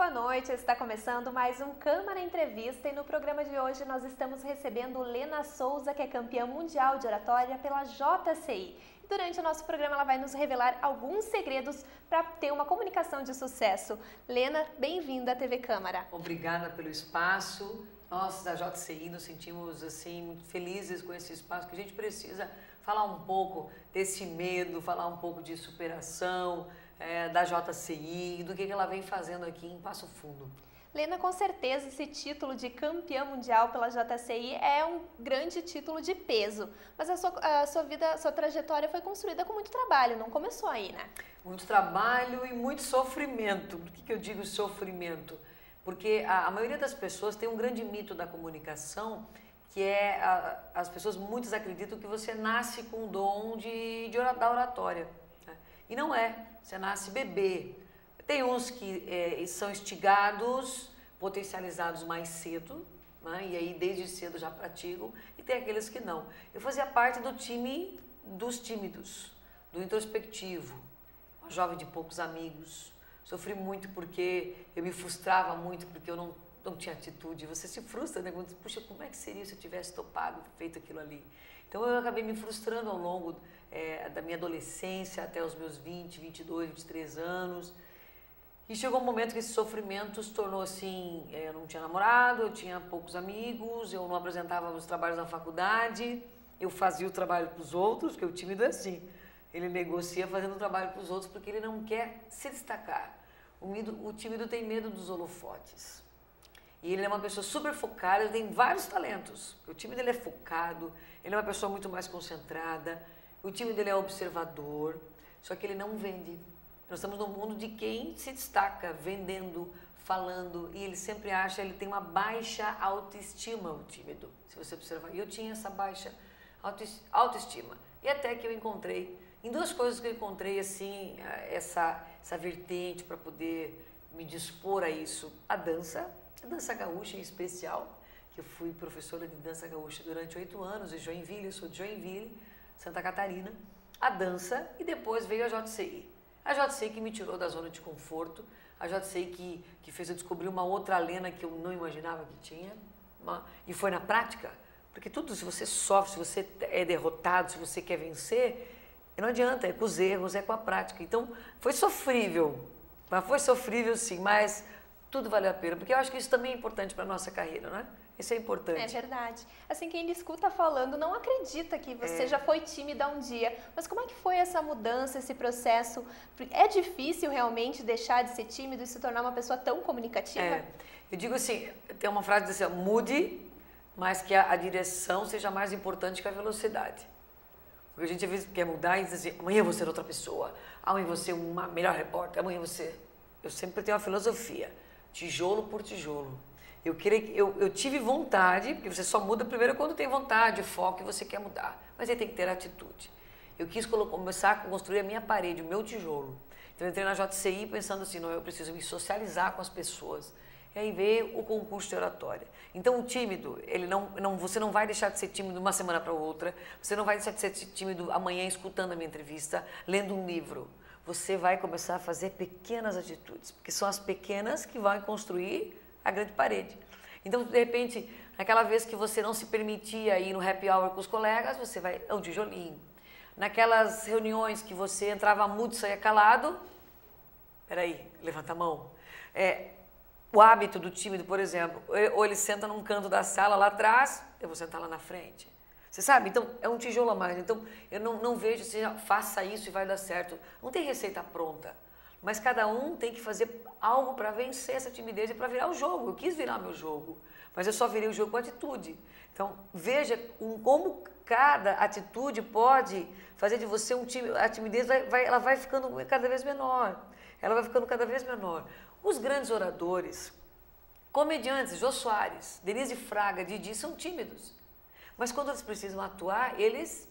Boa noite, está começando mais um Câmara Entrevista e no programa de hoje nós estamos recebendo Lena Souza, que é campeã mundial de oratória pela JCI. E durante o nosso programa ela vai nos revelar alguns segredos para ter uma comunicação de sucesso. Lena, bem-vinda à TV Câmara. Obrigada pelo espaço. Nós da JCI nos sentimos assim muito felizes com esse espaço, que a gente precisa falar um pouco desse medo, falar um pouco de superação, da JCI, do que ela vem fazendo aqui em Passo Fundo. Lena, com certeza esse título de campeã mundial pela JCI é um grande título de peso, mas a sua trajetória foi construída com muito trabalho, não começou aí, né? Muito trabalho e muito sofrimento. Por que eu digo sofrimento? Porque a maioria das pessoas tem um grande mito da comunicação, que é as pessoas, muitas acreditam que você nasce com o dom da oratória. Né? E não é, você nasce bebê. Tem uns que são instigados, potencializados mais cedo, né? E aí desde cedo já praticam, e tem aqueles que não. Eu fazia parte do time dos tímidos, do introspectivo, uma jovem de poucos amigos. Sofri muito porque eu me frustrava muito porque eu não tinha atitude. Você se frustra, né? Puxa, como é que seria se eu tivesse topado, feito aquilo ali? Então eu acabei me frustrando ao longo da minha adolescência até os meus 20, 22, 23 anos. E chegou um momento que esse sofrimento se tornou assim, eu não tinha namorado, eu tinha poucos amigos, eu não apresentava os trabalhos na faculdade, eu fazia o trabalho para os outros, porque o tímido é assim. Ele negocia fazendo o trabalho para os outros porque ele não quer se destacar. O tímido tem medo dos holofotes. E ele é uma pessoa super focada, ele tem vários talentos. O tímido ele é focado, ele é uma pessoa muito mais concentrada, o tímido ele é observador, só que ele não vende. Nós estamos num mundo de quem se destaca, vendendo, falando, e ele sempre acha, ele tem uma baixa autoestima, o tímido, se você observar. E eu tinha essa baixa autoestima. E até que eu encontrei, em duas coisas que eu encontrei, assim, essa vertente para poder me dispor a isso. A dança gaúcha em especial, que eu fui professora de dança gaúcha durante 8 anos, em Joinville, eu sou de Joinville, Santa Catarina. A dança, e depois veio a JCI. A JCI que me tirou da zona de conforto, a JCI que fez eu descobrir uma outra Lena que eu não imaginava que tinha, e foi na prática, porque tudo, se você sofre, se você é derrotado, se você quer vencer, não adianta, é com os erros, é com a prática. Então, foi sofrível, mas foi sofrível sim, mas tudo valeu a pena, porque eu acho que isso também é importante para a nossa carreira, né? Isso é importante. É verdade. Assim, quem lhe escuta falando não acredita que você já foi tímida um dia. Mas como é que foi essa mudança, esse processo? É difícil realmente deixar de ser tímido e se tornar uma pessoa tão comunicativa? Eu digo assim, tem uma frase que diz assim, mude, mas que a direção seja mais importante que a velocidade. Porque a gente às vezes quer mudar e diz assim, amanhã eu vou ser outra pessoa, amanhã eu vou ser uma melhor repórter, amanhã você... Eu sempre tenho uma filosofia, tijolo por tijolo. Eu tive vontade, porque você só muda primeiro quando tem vontade, foco e você quer mudar. Mas aí tem que ter atitude. Eu quis começar a construir a minha parede, o meu tijolo. Então eu entrei na JCI pensando assim, não, eu preciso me socializar com as pessoas. E aí veio o concurso de oratória. Então o tímido, você não vai deixar de ser tímido uma semana para outra, você não vai deixar de ser tímido amanhã escutando a minha entrevista, lendo um livro. Você vai começar a fazer pequenas atitudes, porque são as pequenas que vão construir a grande parede. Então, de repente, naquela vez que você não se permitia ir no happy hour com os colegas, você vai, é um tijolinho. Naquelas reuniões que você entrava mudo e saía calado, peraí, levanta a mão. O hábito do tímido, por exemplo, ou ele senta num canto da sala lá atrás, eu vou sentar lá na frente. Você sabe? Então, é um tijolo a mais. Então, eu não vejo se faça isso e vai dar certo. Não tem receita pronta. Mas cada um tem que fazer algo para vencer essa timidez e para virar o jogo. Eu quis virar meu jogo, mas eu só virei o jogo com atitude. Então, veja como cada atitude pode fazer de você um time. A timidez ela vai ficando cada vez menor. Ela vai ficando cada vez menor. Os grandes oradores, comediantes, Jô Soares, Denise Fraga, Didi, são tímidos. Mas quando eles precisam atuar, eles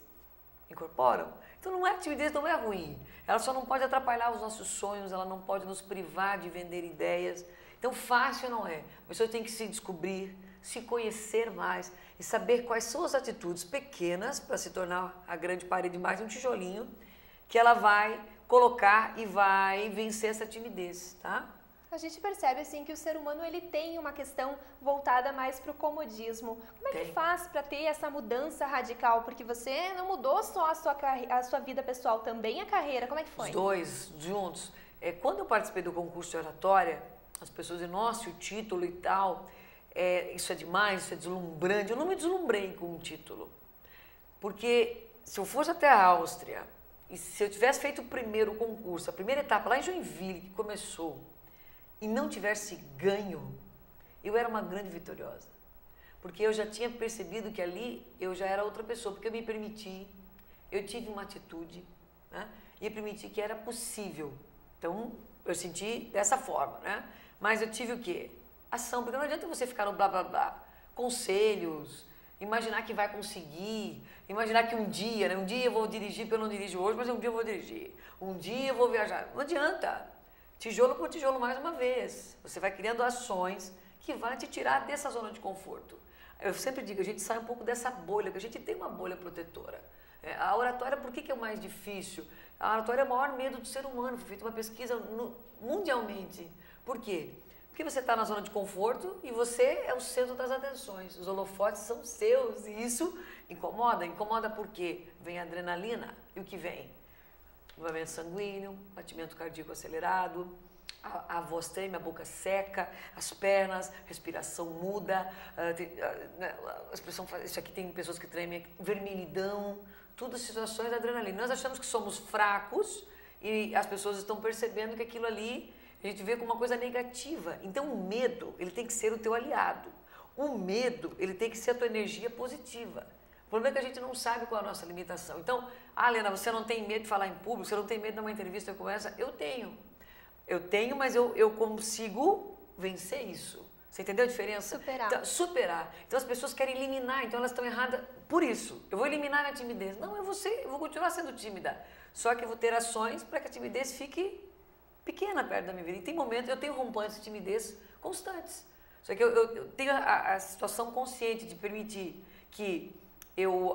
incorporam. Então a timidez não é ruim, ela só não pode atrapalhar os nossos sonhos, ela não pode nos privar de vender ideias. Então fácil não é, a pessoa tem que se descobrir, se conhecer mais e saber quais são as atitudes pequenas para se tornar a grande parede mais um tijolinho que ela vai colocar e vai vencer essa timidez, tá? A gente percebe assim que o ser humano ele tem uma questão voltada mais para o comodismo. Como é que faz para ter essa mudança radical? Porque você não mudou só a sua vida pessoal, também a carreira. Como é que foi? Os dois juntos. Quando eu participei do concurso de oratória, as pessoas dizem, nossa, o título e tal, isso é demais, isso é deslumbrante. Eu não me deslumbrei com o título. Porque se eu fosse até a Áustria, e se eu tivesse feito o primeiro concurso, a primeira etapa lá em Joinville, que começou, e não tivesse ganho, eu era uma grande vitoriosa. Porque eu já tinha percebido que ali eu já era outra pessoa, porque eu me permiti, eu tive uma atitude, né? E eu permiti que era possível. Então, eu senti dessa forma, né? Mas eu tive o quê? Ação, porque não adianta você ficar no blá blá blá, conselhos, imaginar que vai conseguir, imaginar que um dia, né? Um dia eu vou dirigir, porque eu não dirijo hoje, mas um dia eu vou dirigir. Um dia eu vou viajar. Não adianta. Tijolo por tijolo mais uma vez. Você vai criando ações que vão te tirar dessa zona de conforto. Eu sempre digo, a gente sai um pouco dessa bolha, que a gente tem uma bolha protetora. A oratória, por que é o mais difícil? A oratória é o maior medo do ser humano. Foi feita uma pesquisa mundialmente. Por quê? Porque você está na zona de conforto e você é o centro das atenções. Os holofotes são seus e isso incomoda. Incomoda porque vem a adrenalina e o que vem? Movimento sanguíneo, batimento cardíaco acelerado, a voz treme, a boca seca, as pernas, respiração muda, a expressão, isso aqui tem pessoas que tremem, vermelhidão, tudo situações de adrenalina. Nós achamos que somos fracos e as pessoas estão percebendo que aquilo ali a gente vê como uma coisa negativa. Então o medo, ele tem que ser o teu aliado. O medo, ele tem que ser a tua energia positiva. O problema é que a gente não sabe qual é a nossa limitação. Então, Lena, você não tem medo de falar em público, você não tem medo de uma entrevista como essa? Eu tenho. Eu tenho, mas eu consigo vencer isso. Você entendeu a diferença? Superar. Então, superar. Então as pessoas querem eliminar, então elas estão erradas por isso. Eu vou eliminar a timidez. Não, eu vou continuar sendo tímida. Só que eu vou ter ações para que a timidez fique pequena perto da minha vida. E tem momentos, eu tenho rompantes de timidez constantes. Só que eu tenho a situação consciente de permitir que eu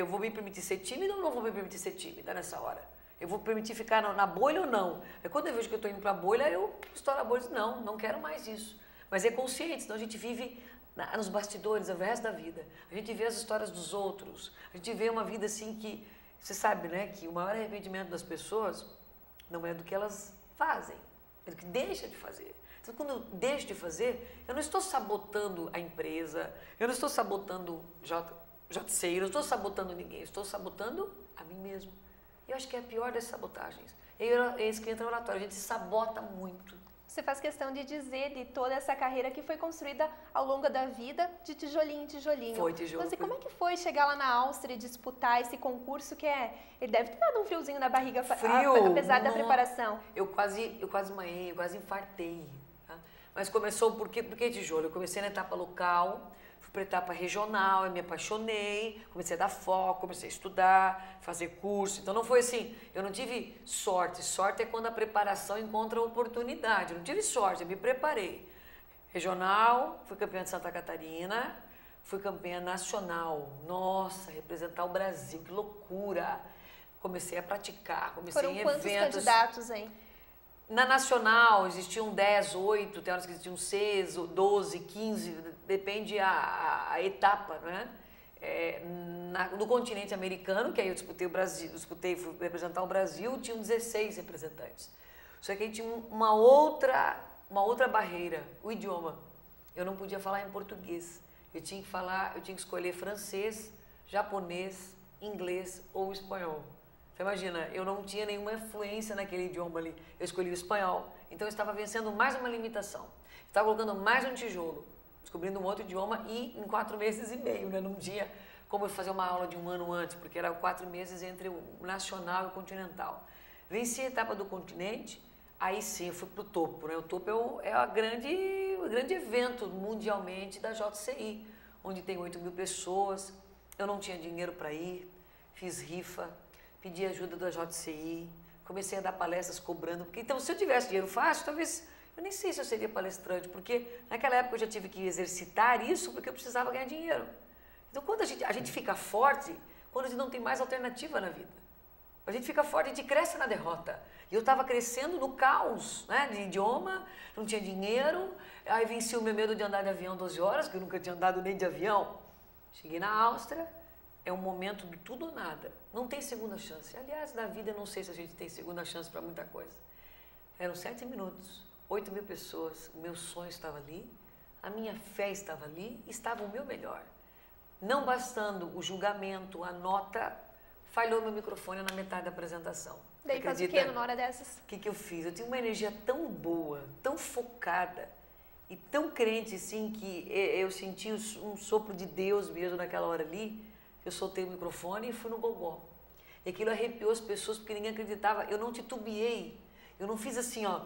vou me permitir ser tímida ou não vou me permitir ser tímida nessa hora? Eu vou permitir ficar na bolha ou não? Quando eu vejo que eu estou indo para a bolha, eu estouro a bolha e digo, não quero mais isso. Mas é consciente, senão a gente vive nos bastidores o resto da vida. A gente vê as histórias dos outros, a gente vê uma vida assim que, você sabe, né, que o maior arrependimento das pessoas não é do que elas fazem, é do que deixa de fazer. Então, quando eu deixo de fazer, eu não estou sabotando a empresa, eu não estou sabotando o JCI, eu não estou sabotando ninguém, eu estou sabotando a mim mesmo. E eu acho que é a pior das sabotagens. É isso que entra no oratório, a gente se sabota muito. Você faz questão de dizer de toda essa carreira que foi construída ao longo da vida, de tijolinho em tijolinho. Foi tijolo. Então, como é que foi chegar lá na Áustria e disputar esse concurso que ele deve ter dado um friozinho na barriga, apesar da preparação? Eu quase desmaiei, eu quase infartei. Tá? Mas começou por que tijolo? Eu comecei na etapa local, fui para a etapa regional, eu me apaixonei, comecei a dar foco, comecei a estudar, fazer curso. Então não foi assim, eu não tive sorte. Sorte é quando a preparação encontra oportunidade. Eu não tive sorte, eu me preparei. Regional, fui campeã de Santa Catarina, fui campeã nacional. Nossa, representar o Brasil, que loucura! Comecei a praticar, comecei em eventos. Foram quantos candidatos, hein? Na nacional existiam 10, 8, tem horas que existiam 6, 12, 15, depende a etapa, né? No continente americano, que aí eu disputei o Brasil, fui representar o Brasil, tinham 16 representantes. Só que aí tinha uma outra barreira, o idioma. Eu não podia falar em português. Eu tinha que escolher francês, japonês, inglês ou espanhol. Você imagina, eu não tinha nenhuma influência naquele idioma ali. Eu escolhi o espanhol. Então eu estava vencendo mais uma limitação. Estava colocando mais um tijolo, descobrindo um outro idioma e em 4 meses e meio, né? Não tinha como eu fazer uma aula de 1 ano antes, porque era 4 meses entre o nacional e o continental. Venci a etapa do continente, aí sim eu fui para o topo, né? O topo é o grande evento mundialmente da JCI, onde tem 8.000 pessoas. Eu não tinha dinheiro para ir, fiz rifa, pedi ajuda da JCI, comecei a dar palestras cobrando, porque então se eu tivesse dinheiro fácil, talvez, eu nem sei se eu seria palestrante, porque naquela época eu já tive que exercitar isso, porque eu precisava ganhar dinheiro. Então quando a gente fica forte, quando a gente não tem mais alternativa na vida. A gente fica forte, a gente cresce na derrota. E eu estava crescendo no caos, né, de idioma, não tinha dinheiro, aí venci o meu medo de andar de avião 12 horas, que eu nunca tinha andado nem de avião. Cheguei na Áustria, é um momento do tudo ou nada. Não tem segunda chance. Aliás, na vida eu não sei se a gente tem segunda chance para muita coisa. Eram 7 minutos, 8.000 pessoas, o meu sonho estava ali, a minha fé estava ali, estava o meu melhor. Não bastando o julgamento, a nota, falhou meu microfone na metade da apresentação. Daí faz o quê numa hora dessas? O que eu fiz? Eu tinha uma energia tão boa, tão focada e tão crente, assim, que eu senti um sopro de Deus mesmo naquela hora ali. Eu soltei o microfone e fui no gogó. E aquilo arrepiou as pessoas porque ninguém acreditava. Eu não titubeei. Eu não fiz assim, ó.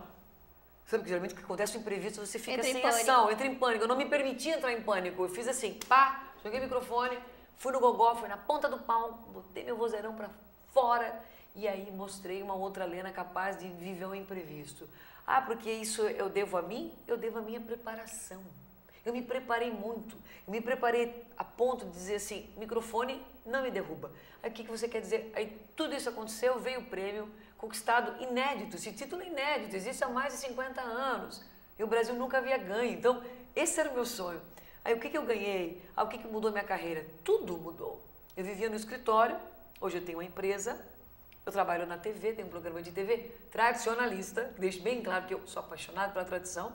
Sabe que geralmente o que acontece no imprevisto, você fica sem ação, entra em pânico. Eu não me permiti entrar em pânico. Eu fiz assim, pá, joguei o microfone, fui no gogó, fui na ponta do palco, botei meu vozeirão pra fora e aí mostrei uma outra Lena capaz de viver um imprevisto. Ah, porque isso eu devo a mim? Eu devo a minha preparação. Eu me preparei muito, eu me preparei a ponto de dizer assim, microfone não me derruba. Aí o que você quer dizer? Aí tudo isso aconteceu, veio o prêmio, conquistado inédito, esse título é inédito, existe há mais de 50 anos. E o Brasil nunca havia ganho, então esse era o meu sonho. Aí o que eu ganhei? O que mudou a minha carreira? Tudo mudou. Eu vivia no escritório, hoje eu tenho uma empresa, eu trabalho na TV, tenho um programa de TV tradicionalista, que deixo bem claro que eu sou apaixonada pela tradição.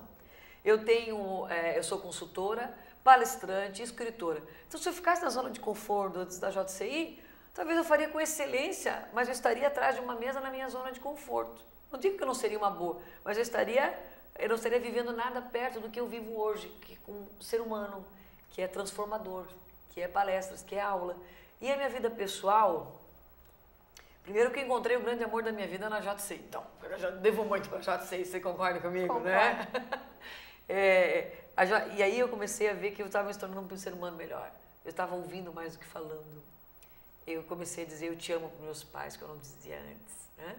Eu sou consultora, palestrante, escritora. Então, se eu ficasse na zona de conforto antes da JCI, talvez eu faria com excelência, mas eu estaria atrás de uma mesa na minha zona de conforto. Não digo que eu não seria uma boa, mas eu não estaria vivendo nada perto do que eu vivo hoje, que com um ser humano, que é transformador, que é palestras, que é aula. E a minha vida pessoal, primeiro que eu encontrei o grande amor da minha vida na JCI. Então, eu já devo muito para a JCI, você concorda comigo, Concordo. Né? E aí eu comecei a ver que eu estava me tornando um ser humano melhor. Eu estava ouvindo mais do que falando. Eu comecei a dizer eu te amo para meus pais, que eu não dizia antes. Né?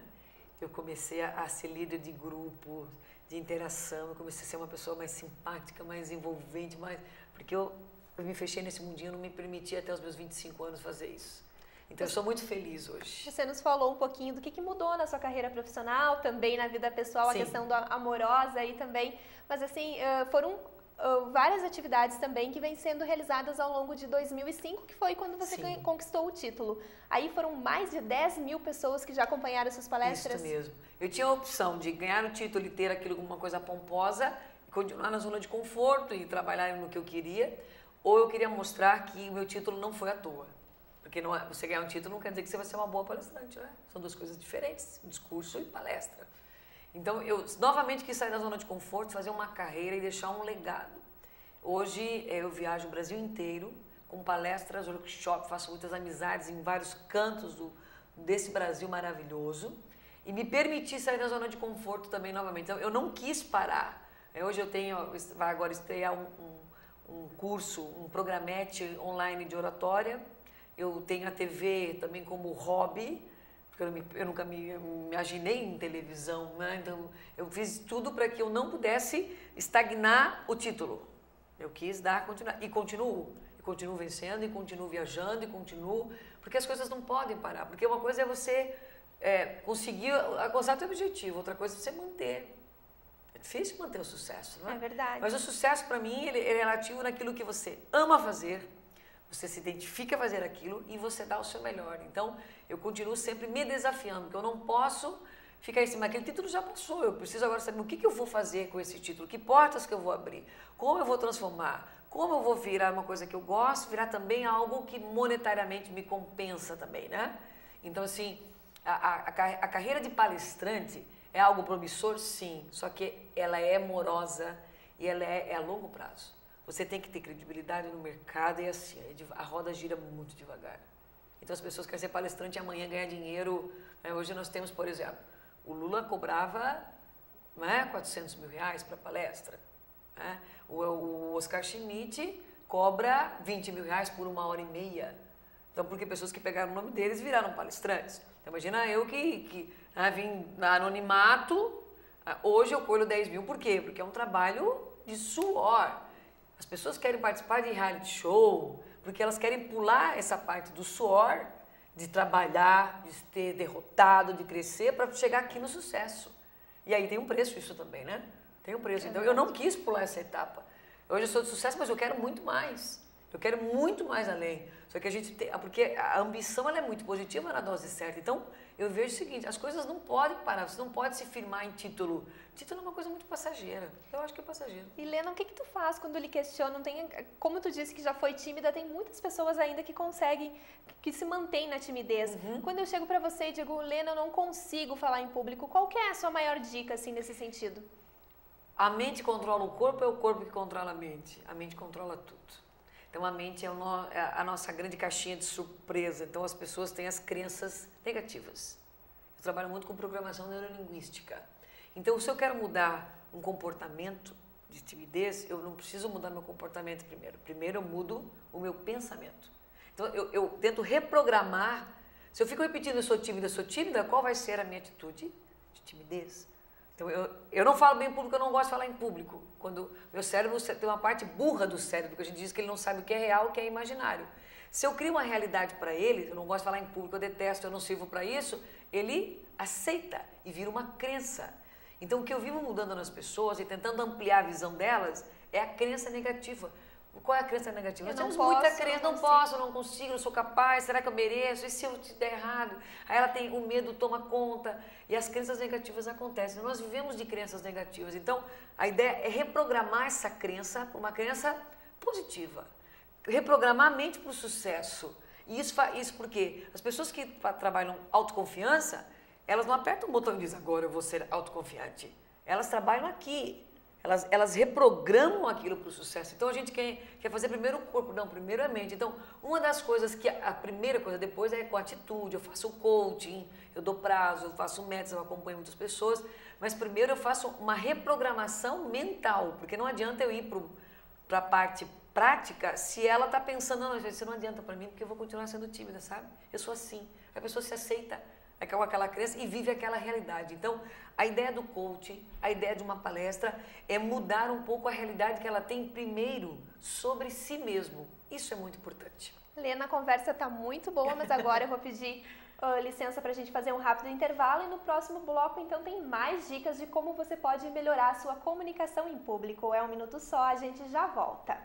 Eu comecei a ser líder de grupo, de interação. Eu comecei a ser uma pessoa mais simpática, mais envolvente, porque eu me fechei nesse mundinho, eu não me permiti até os meus 25 anos fazer isso. Então, eu sou muito feliz hoje. Você nos falou um pouquinho do que mudou na sua carreira profissional, também na vida pessoal, Sim. A questão amorosa aí também. Mas, assim, foram várias atividades também que vêm sendo realizadas ao longo de 2005, que foi quando você conquistou o título. Aí foram mais de 10.000 pessoas que já acompanharam suas palestras. Isso mesmo. Eu tinha a opção de ganhar o título e ter aquilo como uma coisa pomposa, e continuar na zona de conforto e trabalhar no que eu queria, ou eu queria mostrar que o meu título não foi à toa. Porque você ganhar um título não quer dizer que você vai ser uma boa palestrante, né? São duas coisas diferentes, discurso e palestra. Então, eu novamente quis sair da zona de conforto, fazer uma carreira e deixar um legado. Hoje, eu viajo o Brasil inteiro com palestras, workshops, faço muitas amizades em vários cantos desse Brasil maravilhoso e me permiti sair da zona de conforto também novamente. Então, eu não quis parar. Hoje vai agora estrear um curso, um programete online de oratória. Eu tenho a TV também como hobby, porque eu nunca me imaginei em televisão, né? Então eu fiz tudo para que eu não pudesse estagnar o título. Eu quis continuar, e continuo vencendo, e continuo viajando, e continuo, porque as coisas não podem parar, porque uma coisa é você conseguir alcançar o seu objetivo, outra coisa é você manter. É difícil manter o sucesso, não é? É verdade. Mas o sucesso para mim, ele é relativo naquilo que você ama fazer, você se identifica a fazer aquilo e você dá o seu melhor. Então, eu continuo sempre me desafiando, porque eu não posso ficar em cima. Aquele título já passou, eu preciso agora saber o que eu vou fazer com esse título, que portas que eu vou abrir, como eu vou transformar, como eu vou virar uma coisa que eu gosto, virar também algo que monetariamente me compensa também, né? Então, assim, a carreira de palestrante é algo promissor? Sim, só que ela é morosa e ela é a longo prazo. Você tem que ter credibilidade no mercado e assim, a roda gira muito devagar. Então as pessoas querem ser palestrante e amanhã ganhar dinheiro. Né? Hoje nós temos, por exemplo, o Lula cobrava 400 mil reais para palestra. Né? O Oscar Schmidt cobra 20 mil reais por 1h30. Então, porque pessoas que pegaram o nome deles viraram palestrantes. Então, imagina eu que vim na anonimato, hoje eu colho 10 mil. Por quê? Porque é um trabalho de suor. As pessoas querem participar de reality show porque elas querem pular essa parte do suor de trabalhar, de ter derrotado, de crescer para chegar aqui no sucesso. E aí tem um preço isso também, né? Tem um preço. Então eu não quis pular essa etapa. Hoje eu sou de sucesso, mas eu quero muito mais. Eu quero muito mais além. Só que a gente tem, porque a ambição ela é muito positiva na dose certa. Então eu vejo o seguinte, as coisas não podem parar, você não pode se firmar em título. Título é uma coisa muito passageira. Eu acho que é passageiro. E Lena, o que tu faz quando lhe questionam? Tem, como tu disse que já foi tímida, tem muitas pessoas ainda que conseguem, que se mantêm na timidez. Quando eu chego pra você e digo, Lena, eu não consigo falar em público, qual que é a sua maior dica, assim, nesse sentido? A mente controla o corpo, é o corpo que controla a mente. A mente controla tudo. Então a mente é a nossa grande caixinha de surpresa. Então as pessoas têm as crenças negativas. Eu trabalho muito com programação neurolinguística. Então se eu quero mudar um comportamento de timidez, eu não preciso mudar meu comportamento primeiro. Primeiro eu mudo o meu pensamento. Então eu tento reprogramar. Se eu fico repetindo eu sou tímida, qual vai ser a minha atitude de timidez? Então, eu não falo bem em público, eu não gosto de falar em público. Quando meu cérebro tem uma parte burra do cérebro, que a gente diz que ele não sabe o que é real e o que é imaginário. Se eu crio uma realidade para ele, eu não gosto de falar em público, eu detesto, eu não sirvo para isso, ele aceita e vira uma crença. Então, o que eu vivo mudando nas pessoas e tentando ampliar a visão delas é a crença negativa. Qual é a crença negativa? Nós temos muita crença, não posso, não consigo, não sou capaz, será que eu mereço? E se eu te der errado? Aí ela tem, o medo toma conta e as crenças negativas acontecem. Nós vivemos de crenças negativas, então a ideia é reprogramar essa crença para uma crença positiva. Reprogramar a mente para o sucesso. E isso porque as pessoas que trabalham autoconfiança, elas não apertam o botão e dizem agora eu vou ser autoconfiante. Elas trabalham aqui. Elas reprogramam aquilo para o sucesso. Então a gente quer fazer primeiro o corpo, não, primeiro a mente. Então, uma das coisas que a primeira coisa depois é com atitude, eu faço coaching, eu dou prazo, eu faço metas, eu acompanho muitas pessoas, mas primeiro eu faço uma reprogramação mental, porque não adianta eu ir para a parte prática se ela está pensando, não, isso não adianta para mim, porque eu vou continuar sendo tímida, sabe? Eu sou assim. A pessoa se aceita com aquela crença e vive aquela realidade. Então, a ideia do coaching, a ideia de uma palestra é mudar um pouco a realidade que ela tem primeiro sobre si mesmo. Isso é muito importante. Lena, a conversa está muito boa, mas agora eu vou pedir licença para a gente fazer um rápido intervalo e no próximo bloco, então, tem mais dicas de como você pode melhorar a sua comunicação em público. É um minuto só, a gente já volta.